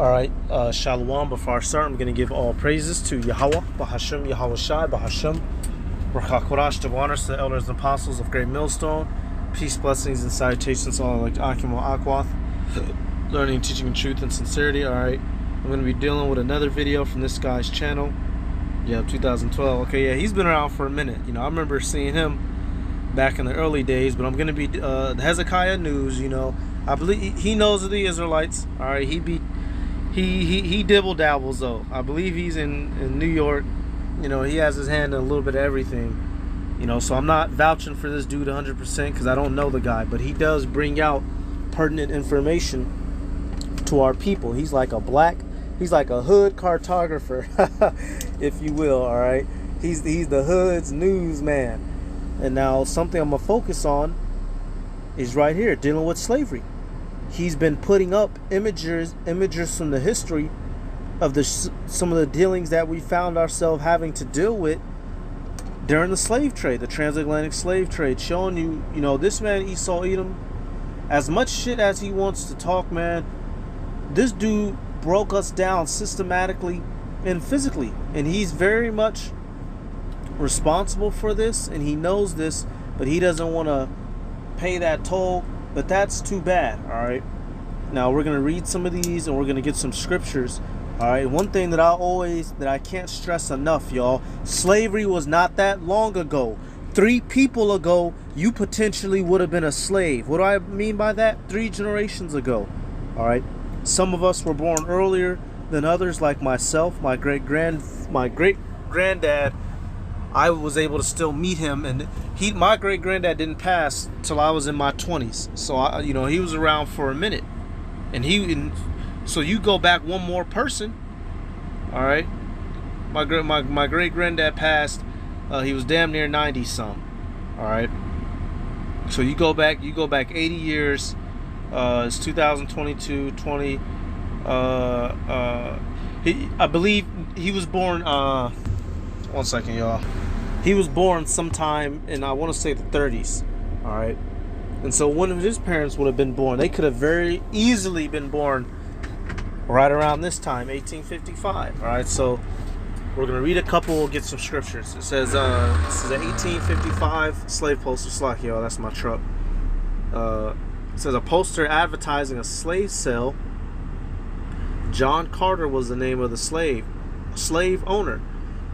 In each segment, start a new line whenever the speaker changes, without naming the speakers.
Alright, Shalom. Before I start, I'm going to give all praises to Yahweh, Bahashem, Yahweh Shai, Bahashem, Rakakorash, to honors to the elders and apostles of Great Millstone. Peace, blessings, and salutations to all like Akim Akwath. Learning, teaching, and truth and sincerity. Alright, I'm going to be dealing with another video from this guy's channel. Yeah, 2012. Okay, yeah, he's been around for a minute. You know, I remember seeing him back in the early days, but I'm going to be the Hezekiah News. You know, I believe he knows of the Israelites. Alright, he dibble dabbles though. I believe he's in New York. You know, he has his hand in a little bit of everything. You know, so I'm not vouching for this dude 100% because I don't know the guy, but he does bring out pertinent information to our people. He's like a hood cartographer, if you will. All right, he's the hood's newsman. And now something I'm gonna focus on is right here, dealing with slavery. He's been putting up images from the history of some of the dealings that we found ourselves having to deal with during the slave trade, the transatlantic slave trade, showing you, you know, this man Esau Edom, as much shit as he wants to talk, man, this dude broke us down systematically and physically, and he's very much responsible for this, and he knows this, but he doesn't want to pay that toll. But that's too bad. All right, now we're gonna read some of these and we're gonna get some scriptures. All right, one thing that I can't stress enough, y'all, slavery was not that long ago. 3 people ago you potentially would have been a slave. What do I mean by that? 3 generations ago. All right, some of us were born earlier than others, like myself. My great granddad, I was able to still meet him, and my great granddad didn't pass till I was in my 20s. So you know, he was around for a minute, and so you go back one more person. All right, my great granddad passed. He was damn near 90 some. All right, so you go back 80 years. It's 2022, 20. I believe he was born. 1 second, y'all. He was born sometime in, I want to say, the 30s. All right, and so one of his parents would have been born. They could have very easily been born right around this time, 1855. All right, so we're gonna read a couple. We'll get some scriptures. It says, this is an 1855 slave poster. Slack, y'all. That's my truck. It says a poster advertising a slave sale. John Carter was the name of the slave owner.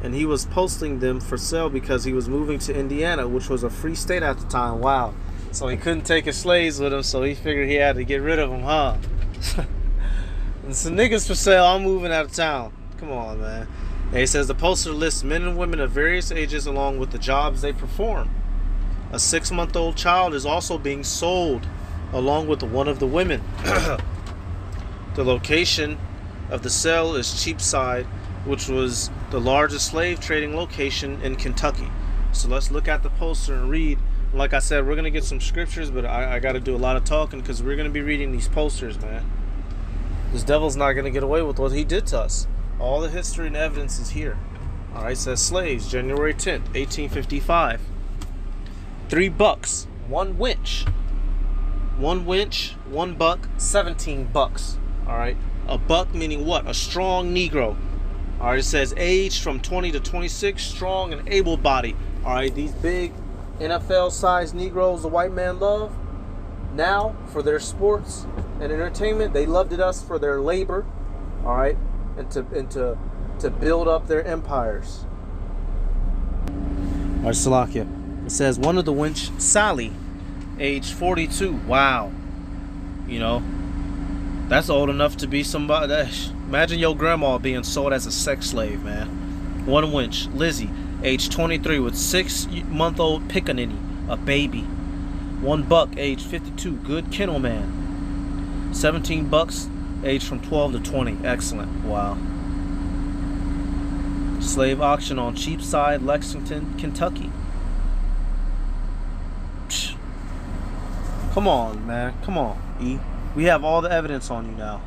And he was posting them for sale because he was moving to Indiana, which was a free state at the time. Wow. So he couldn't take his slaves with him, so he figured he had to get rid of them, huh? And some niggas for sale, I'm moving out of town. Come on, man. And he says the poster lists men and women of various ages along with the jobs they perform. A 6-month-old child is also being sold along with one of the women. The location of the sale is Cheapside, which was the largest slave trading location in Kentucky. So let's look at the poster and read. Like I said, we're going to get some scriptures, but I got to do a lot of talking because we're going to be reading these posters, man. This devil's not going to get away with what he did to us. All the history and evidence is here. All right, says slaves, January 10th, 1855. $3, 1 winch. 1 winch, 1 buck, 17 bucks. All right, a buck meaning what? A strong Negro. All right, it says age from 20 to 26, strong and able-bodied. All right, these big NFL-sized Negroes the white man love now for their sports and entertainment. They loved us for their labor, all right, and to build up their empires. All right, Salakia. It says one of the winch, Sally, age 42. Wow, you know, that's old enough to be somebody. Imagine your grandma being sold as a sex slave, man. 1 winch, Lizzie, age 23, with 6-month-old pickaninny, a baby. 1 buck, age 52, good kennel man. 17 bucks, age from 12 to 20. Excellent. Wow. Slave auction on Cheapside, Lexington, Kentucky. Psh. Come on, man. Come on, E. We have all the evidence on you now.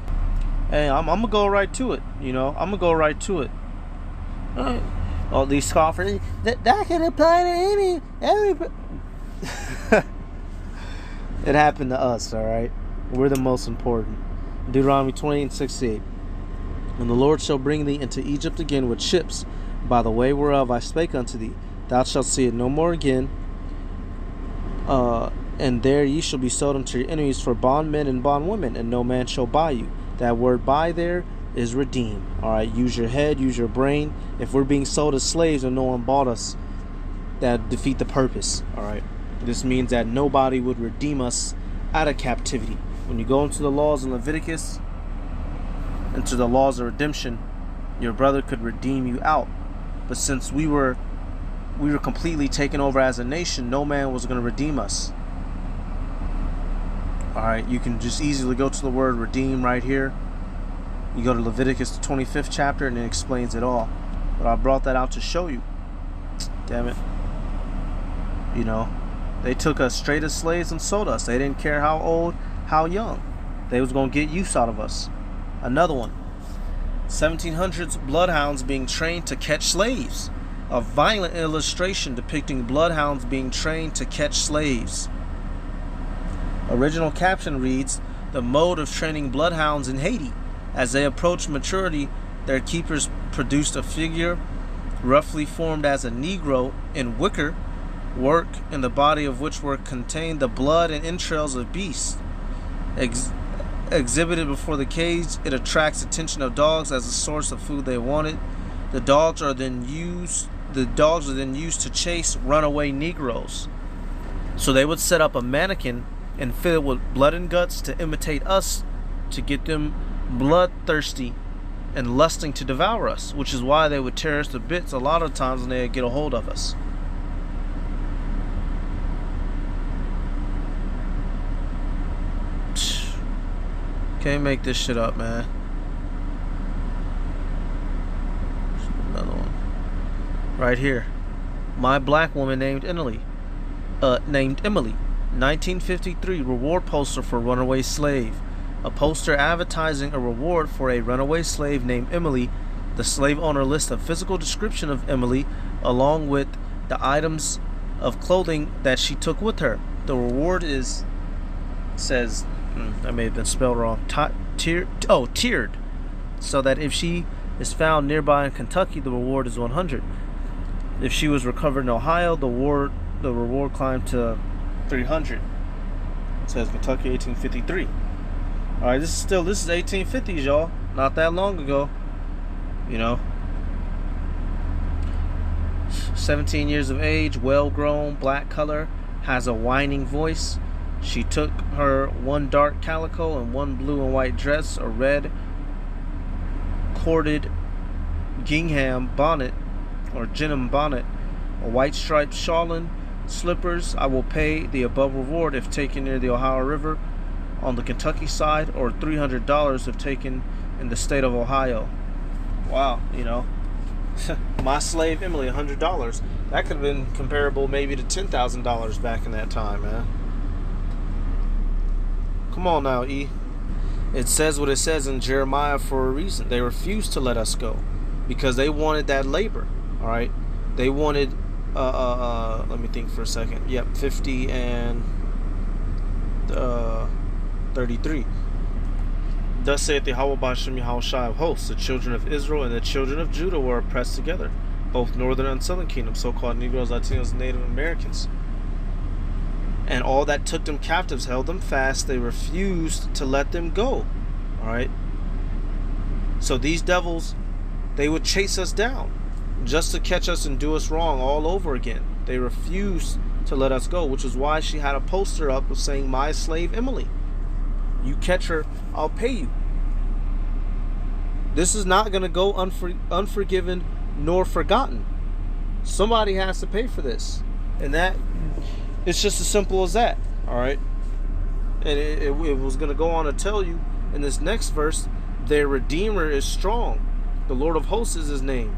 Hey, I'm gonna go right to it. You know, I'm gonna go right to it. All these scoffers, that can apply to everybody. It happened to us, all right? We're the most important. Deuteronomy 20:68. And the Lord shall bring thee into Egypt again with ships, by the way whereof I spake unto thee. Thou shalt see it no more again. And there ye shall be sold unto your enemies for bondmen and bondwomen, and no man shall buy you. That word buy there is redeem. Alright, use your head, use your brain. If we're being sold as slaves and no one bought us, that defeat the purpose. Alright, this means that nobody would redeem us out of captivity. When you go into the laws in Leviticus, into the laws of redemption, your brother could redeem you out. But since we were completely taken over as a nation, no man was going to redeem us. Alright, you can just easily go to the word redeem right here. You go to Leviticus, the 25th chapter, and it explains it all. But I brought that out to show you. Damn it. You know, they took us straight as slaves and sold us. They didn't care how old, how young. They was going to get use out of us. Another one. 1700s bloodhounds being trained to catch slaves. A violent illustration depicting bloodhounds being trained to catch slaves. Original caption reads, the mode of training bloodhounds in Haiti. As they approached maturity, their keepers produced a figure roughly formed as a Negro in wicker work, in the body of which were contained the blood and entrails of beasts. Exhibited before the cage, it attracts attention of dogs as a source of food they wanted. The dogs are then used to chase runaway Negroes. So they would set up a mannequin and fill it with blood and guts to imitate us, to get them bloodthirsty and lusting to devour us, which is why they would tear us to bits a lot of times when they would get a hold of us. Can't make this shit up, man. Another one right here. My black woman named Emily. 1953 reward poster for runaway slave. A poster advertising a reward for a runaway slave named Emily. The slave owner lists a physical description of Emily along with the items of clothing that she took with her. The reward is, says, that may have been spelled wrong, tiered, so that if she is found nearby in Kentucky, the reward is 100. If she was recovered in Ohio, the reward climbed to 300. It says Kentucky 1853. Alright, this is 1850s, y'all. Not that long ago. You know. 17 years of age, well grown, black color, has a whining voice. She took her one dark calico and one blue and white dress, a red corded gingham bonnet or gingham bonnet, a white striped shawlin, slippers. I will pay the above reward if taken near the Ohio River on the Kentucky side, or $300 if taken in the state of Ohio. Wow, you know. My slave Emily, $100. That could have been comparable maybe to $10,000 back in that time, man. Come on now, E. It says what it says in Jeremiah for a reason. They refused to let us go because they wanted that labor. All right, they wanted. Let me think for a second. Yep, 50 and 33. Thus saith the Yahweh B'Shem Yahushai of hosts, the children of Israel and the children of Judah were oppressed together, both northern and southern kingdom, so-called Negroes, Latinos, and Native Americans. And all that took them captives held them fast. They refused to let them go. Alright? So these devils, they would chase us down just to catch us and do us wrong all over again. They refused to let us go, which is why she had a poster up saying, my slave Emily. You catch her, I'll pay you. This is not going to go unforgiven nor forgotten. Somebody has to pay for this. And that, it's just as simple as that. Alright? And it was going to go on to tell you in this next verse, their Redeemer is strong. The Lord of hosts is his name.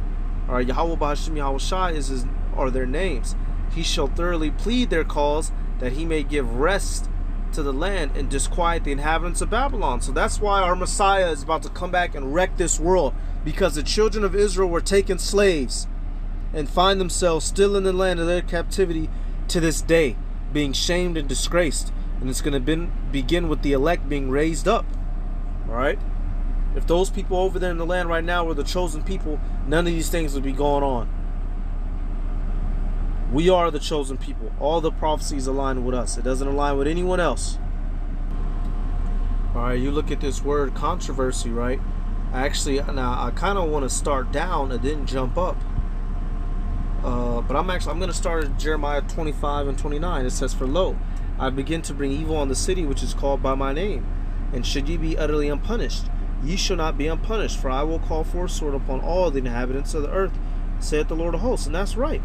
Alright, Yahweh B'Hashem Yahushai are their names. He shall thoroughly plead their cause, that he may give rest to the land and disquiet the inhabitants of Babylon. So that's why our Messiah is about to come back and wreck this world, because the children of Israel were taken slaves and find themselves still in the land of their captivity to this day, being shamed and disgraced. And it's going to begin with the elect being raised up. Alright? If those people over there in the land right now were the chosen people, none of these things would be going on. We are the chosen people. All the prophecies align with us. It doesn't align with anyone else. All right, you look at this word controversy, right? Now I kind of want to start down and then jump up. But I'm going to start at Jeremiah 25 and 29. It says, "For lo, I begin to bring evil on the city which is called by my name. And should ye be utterly unpunished, ye shall not be unpunished, for I will call for a sword upon all the inhabitants of the earth, saith the Lord of hosts." And that's right.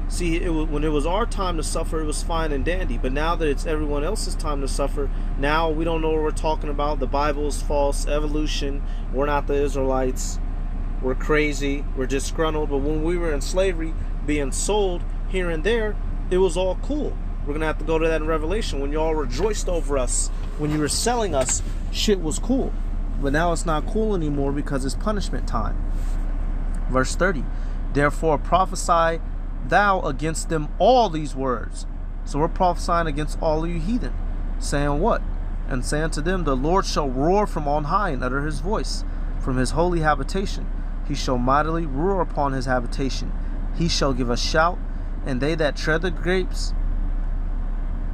See, when it was our time to suffer, it was fine and dandy. But now that it's everyone else's time to suffer, now we don't know what we're talking about. The Bible is false. Evolution. We're not the Israelites. We're crazy. We're disgruntled. But when we were in slavery, being sold here and there, it was all cool. We're going to have to go to that in Revelation. When you all rejoiced over us, when you were selling us, shit was cool. But now it's not cool anymore because it's punishment time. Verse 30. "Therefore prophesy thou against them all these words." So we're prophesying against all of you heathen, saying what? "And saying to them, the Lord shall roar from on high and utter his voice from his holy habitation. He shall mightily roar upon his habitation. He shall give a shout, and they that tread the grapes,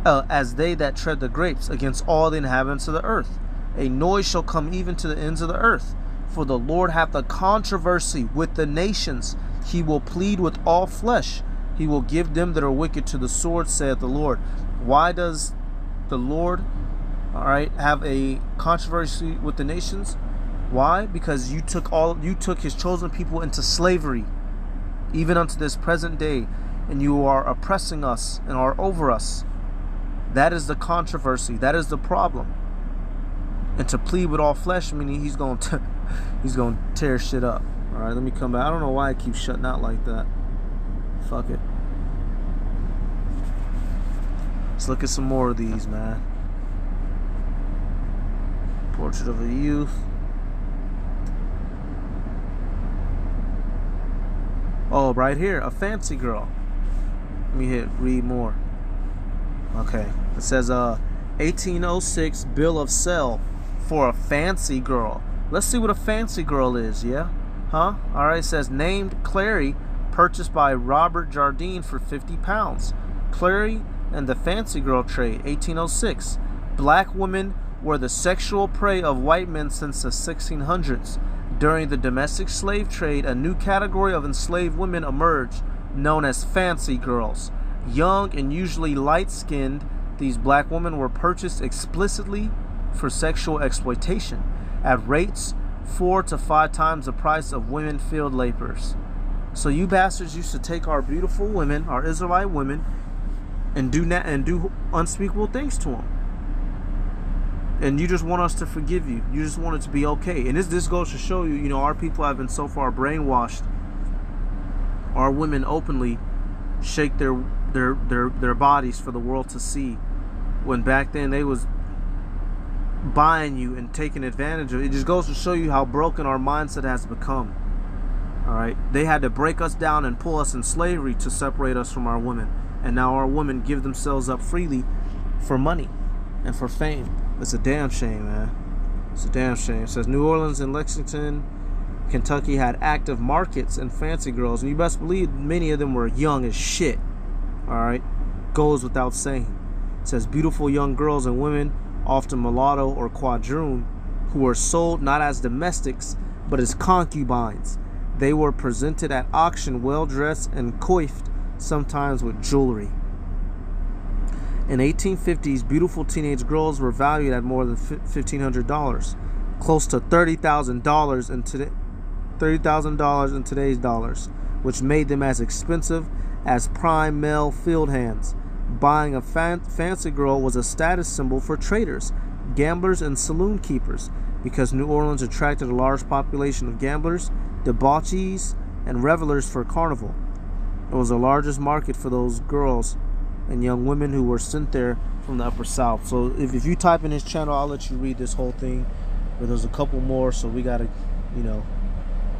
as they that tread the grapes against all the inhabitants of the earth. A noise shall come even to the ends of the earth. For the Lord hath a controversy with the nations. He will plead with all flesh. He will give them that are wicked to the sword, saith the Lord." Why does the Lord, have a controversy with the nations? Why? Because you took his chosen people into slavery, even unto this present day, and you are oppressing us and are over us. That is the controversy. That is the problem. And to plead with all flesh, meaning he's going to tear shit up. All right, let me come back. I don't know why it keeps shutting out like that. Fuck it. Let's look at some more of these, man. Portrait of a youth. Oh, right here, a fancy girl. Let me hit read more. Okay, it says 1806 bill of sale for a fancy girl. Let's see what a fancy girl is, yeah? Huh? Alright, it says named Clary, purchased by Robert Jardine for £50. Clary and the fancy girl trade, 1806. Black women were the sexual prey of white men since the 1600s. During the domestic slave trade, a new category of enslaved women emerged, known as fancy girls. Young and usually light-skinned, these black women were purchased explicitly for sexual exploitation at rates 4 to 5 times the price of women field laborers. So you bastards used to take our beautiful women, our Israelite women, and do unspeakable things to them. And you just want us to forgive you. You just want it to be okay. And this goes to show you, our people have been so far brainwashed. Our women openly shake their bodies for the world to see, when back then they was buying you and taking advantage of it. It just goes to show you how broken our mindset has become. All right, they had to break us down and pull us in slavery to separate us from our women, and now our women give themselves up freely for money and for fame. It's a damn shame, man. It's a damn shame. It says New Orleans and Lexington, Kentucky had active markets and fancy girls, and you best believe many of them were young as shit. All right, goes without saying. It says beautiful young girls and women, often mulatto or quadroon, who were sold not as domestics but as concubines. They were presented at auction well dressed and coiffed, sometimes with jewelry. In 1850s, beautiful teenage girls were valued at more than $1,500, close to $30,000 in today's dollars, which made them as expensive as prime male field hands. Buying a fancy girl was a status symbol for traders, gamblers, and saloon keepers, because New Orleans attracted a large population of gamblers, debauchees, and revelers for carnival. It was the largest market for those girls and young women who were sent there from the Upper South. So if you type in his channel, I'll let you read this whole thing. But there's a couple more, so we gotta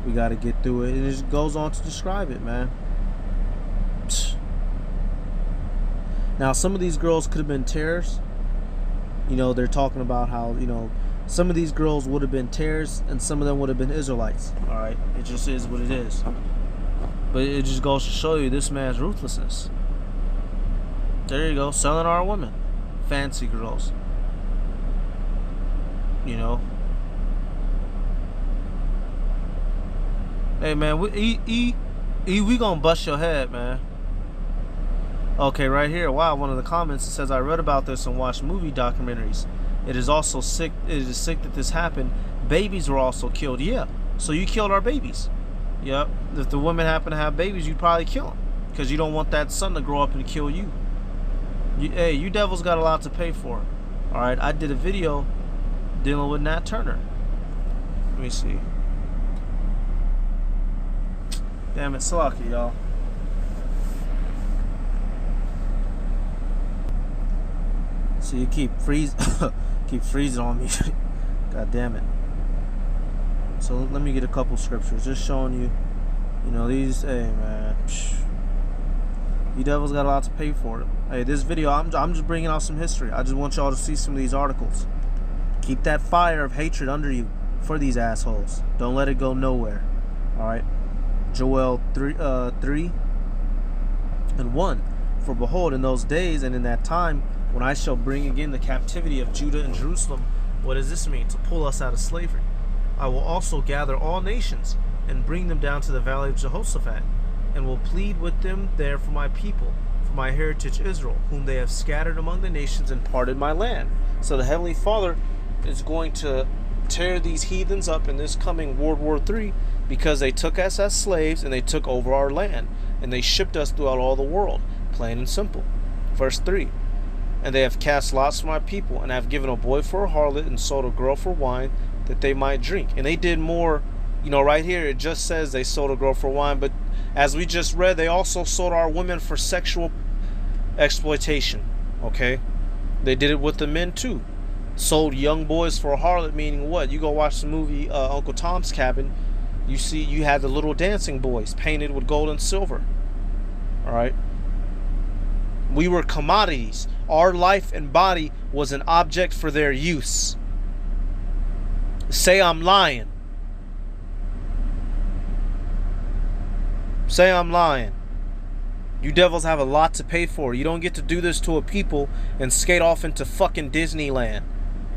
get through it. And it just goes on to describe it, man. Now, some of these girls could have been terrorists. They're talking about how, Some of these girls would have been tares, and some of them would have been Israelites. All right, it just is what it is. But it just goes to show you this man's ruthlessness. There you go, selling our women, fancy girls. You know. Hey man, we gonna bust your head, man. Okay, right here. Wow, one of the comments says, I read about this and watched movie documentaries. It is also sick. It is sick that this happened. Babies were also killed. Yeah, so you killed our babies. Yep. If the women happen to have babies, you'd probably kill them because you don't want that son to grow up and kill you. Hey, you devils got a lot to pay for. All right, I did a video dealing with Nat Turner. Let me see. Damn it, Salaki, y'all. So you keep freezing on me. God damn it. So let me get a couple scriptures, just showing you, you know, these. Hey man, you devils got a lot to pay for it. Hey, this video, I'm just bringing out some history. I just want y'all to see some of these articles. Keep that fire of hatred under you for these assholes. Don't let it go nowhere. All right. Joel 3:1. For behold, in those days and in that time, when I shall bring again the captivity of Judah and Jerusalem. What does this mean? To pull us out of slavery. I will also gather all nations and bring them down to the valley of Jehoshaphat, and will plead with them there for my people, for my heritage Israel, whom they have scattered among the nations and parted my land. So the Heavenly Father is going to tear these heathens up in this coming World War III because they took us as slaves and they took over our land and they shipped us throughout all the world, plain and simple. Verse 3. And they have cast lots for my people, and have given a boy for a harlot, and sold a girl for wine, that they might drink. And they did more, you know, right here it just says they sold a girl for wine, but as we just read, they also sold our women for sexual exploitation. Okay? They did it with the men too. Sold young boys for a harlot, meaning what? You go watch the movie Uncle Tom's Cabin, you see you had the little dancing boys painted with gold and silver. Alright? We were commodities. Our life and body was an object for their use. Say I'm lying. Say I'm lying. You devils have a lot to pay for. You don't get to do this to a people and skate off into fucking Disneyland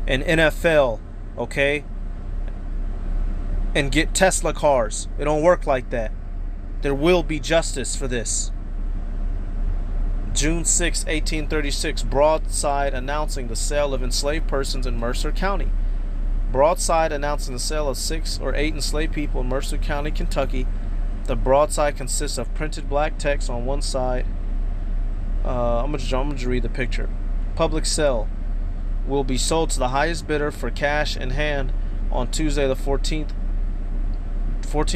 and NFL, okay? And get Tesla cars. It don't work like that. There will be justice for this. June 6, 1836, broadside announcing the sale of enslaved persons in Mercer County. Broadside announcing the sale of 6 or 8 enslaved people in Mercer County, Kentucky. The broadside consists of printed black text on one side. I'm gonna read the picture. Public sale will be sold to the highest bidder for cash in hand on Tuesday the 14th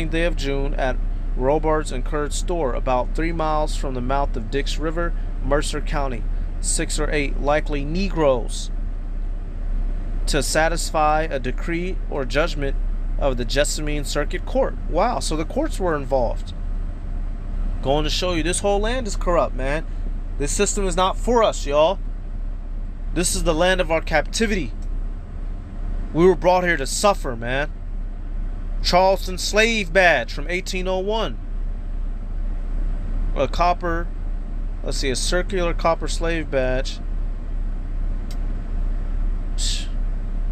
day of June at Robards and Curd store, about 3 miles from the mouth of Dix River, Mercer County. 6 or 8 likely Negroes to satisfy a decree or judgment of the Jessamine Circuit Court. Wow, so the courts were involved. Going to show you this whole land is corrupt, man. This system is not for us, y'all. This is the land of our captivity. We were brought here to suffer, man. Charleston slave badge from 1801. A copper, let's see, a circular copper slave badge.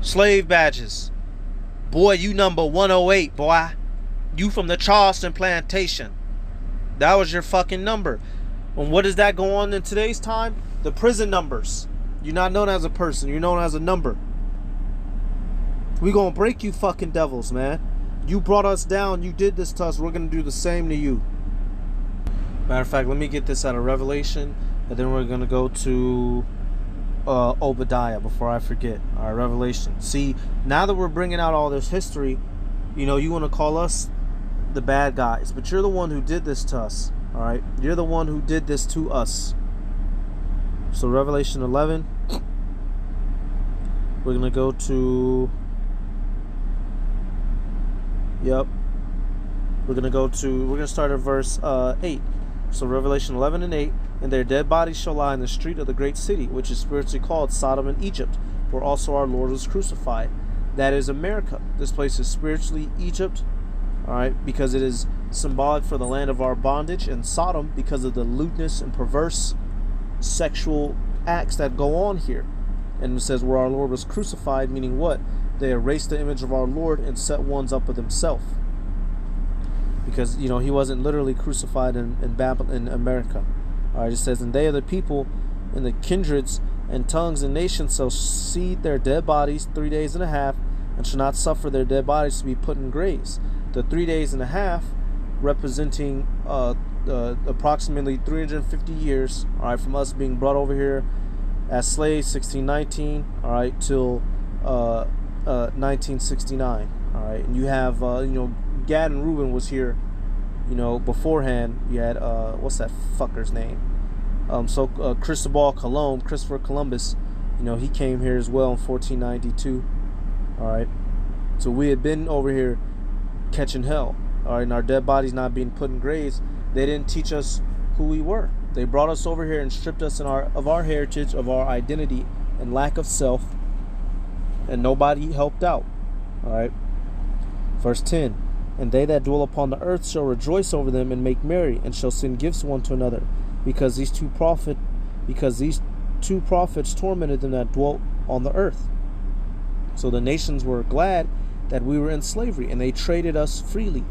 Slave badges. Boy, you number 108, boy. You from the Charleston plantation. That was your fucking number. And what does that go on in today's time? The prison numbers. You're not known as a person. You're known as a number. We gonna break you fucking devils, man. You brought us down. You did this to us. We're gonna do the same to you. Matter of fact, let me get this out of Revelation, and then we're gonna go to Obadiah before I forget. All right, Revelation. See, now that we're bringing out all this history, you know, you want to call us the bad guys, but you're the one who did this to us. All right, you're the one who did this to us. So Revelation 11. We're gonna go to. Yep. We're gonna start at verse 8. So Revelation 11 and 8. And their dead bodies shall lie in the street of the great city, which is spiritually called Sodom and Egypt, where also our Lord was crucified. that is America. This place is spiritually Egypt, all right, because it is symbolic for the land of our bondage, and Sodom because of the lewdness and perverse sexual acts that go on here. And it says where our Lord was crucified, meaning what? They erased the image of our Lord and set ones up with himself. Because, you know, he wasn't literally crucified in Babylon, in America. All right, it says, and they are the people in the kindreds and tongues and nations shall see their dead bodies 3 days and a half, and shall not suffer their dead bodies to be put in graves. The 3 days and a half representing approximately 350 years, all right, from us being brought over here as slaves, 1619, all right, till 1969, all right. And you have, you know, Gad and Reuben was here, you know, beforehand. You had, what's that fucker's name? Christopher Columbus, you know, he came here as well in 1492, all right. So we had been over here catching hell, all right, and our dead bodies not being put in graves. They didn't teach us who we were. They brought us over here and stripped us of our heritage, of our identity, and lack of self, and nobody helped out, all right. Verse 10, and they that dwell upon the earth shall rejoice over them and make merry, and shall send gifts one to another, because these two prophets tormented them that dwelt on the earth. So the nations were glad that we were in slavery, and they traded us freely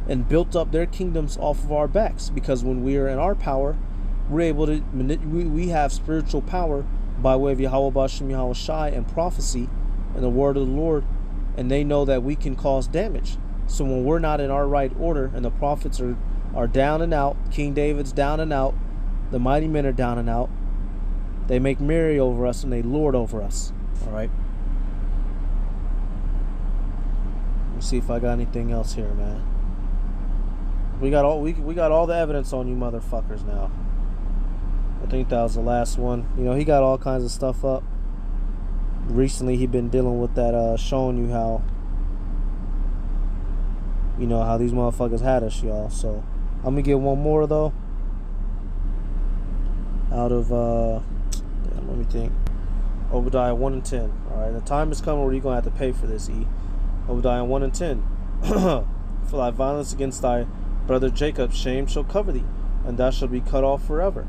and built up their kingdoms off of our backs, because when we are in our power, we're able to we have spiritual power by way of Yahweh Bashem Yahweh Shai and prophecy and the word of the Lord, and they know that we can cause damage. So when we're not in our right order and the prophets are down and out, King David's down and out, the mighty men are down and out, they make merry over us and they lord over us. All right. Let me see if I got anything else here, man. We got all the evidence on you motherfuckers now. I think that was the last one. You know, he got all kinds of stuff up. Recently he been dealing with that, showing you how, you know, how these motherfuckers had us, y'all. So I'm gonna get one more though. Out of damn, let me think. Obadiah 1 and 10. Alright, the time is coming where you're gonna have to pay for this, E. Obadiah 1 and 10. For thy violence against thy brother Jacob, shame shall cover thee, and thou shalt be cut off forever.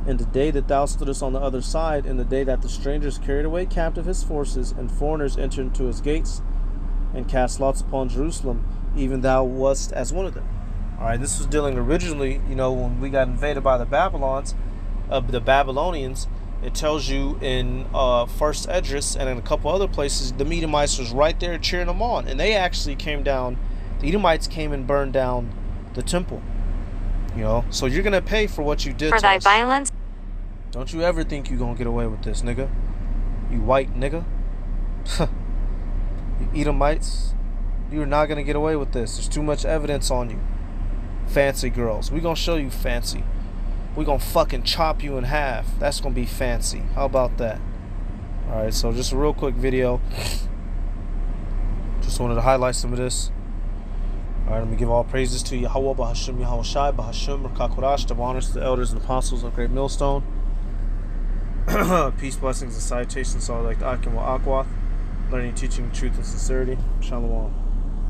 And the day that thou stoodest on the other side, and the day that the strangers carried away captive his forces, and foreigners entered into his gates, and cast lots upon Jerusalem, even thou wast as one of them. Alright, this was dealing originally, you know, when we got invaded by the Babylonians, it tells you in First Esdras and in a couple other places, the Edomites was right there cheering them on. And they actually came down, the Edomites came and burned down the temple. You know, so you're going to pay for what you did
for
to
thy
us.
violence.
Don't you ever think you're going to get away with this, nigga. You white nigga. You Edomites, you're not going to get away with this. There's too much evidence on you. Fancy girls. We're going to show you fancy. We're going to fucking chop you in half. That's going to be fancy. How about that? Alright, so just a real quick video. Just wanted to highlight some of this. Alright, let me give all praises to Yahweh, Bahashim, Yahweh Shai, Bahashim, Rakakorash, the honors to the elders and apostles of Great Millstone. Peace, blessings, and salutations to all like the Akim wa Akwath, learning, teaching, truth, and sincerity. Shalom.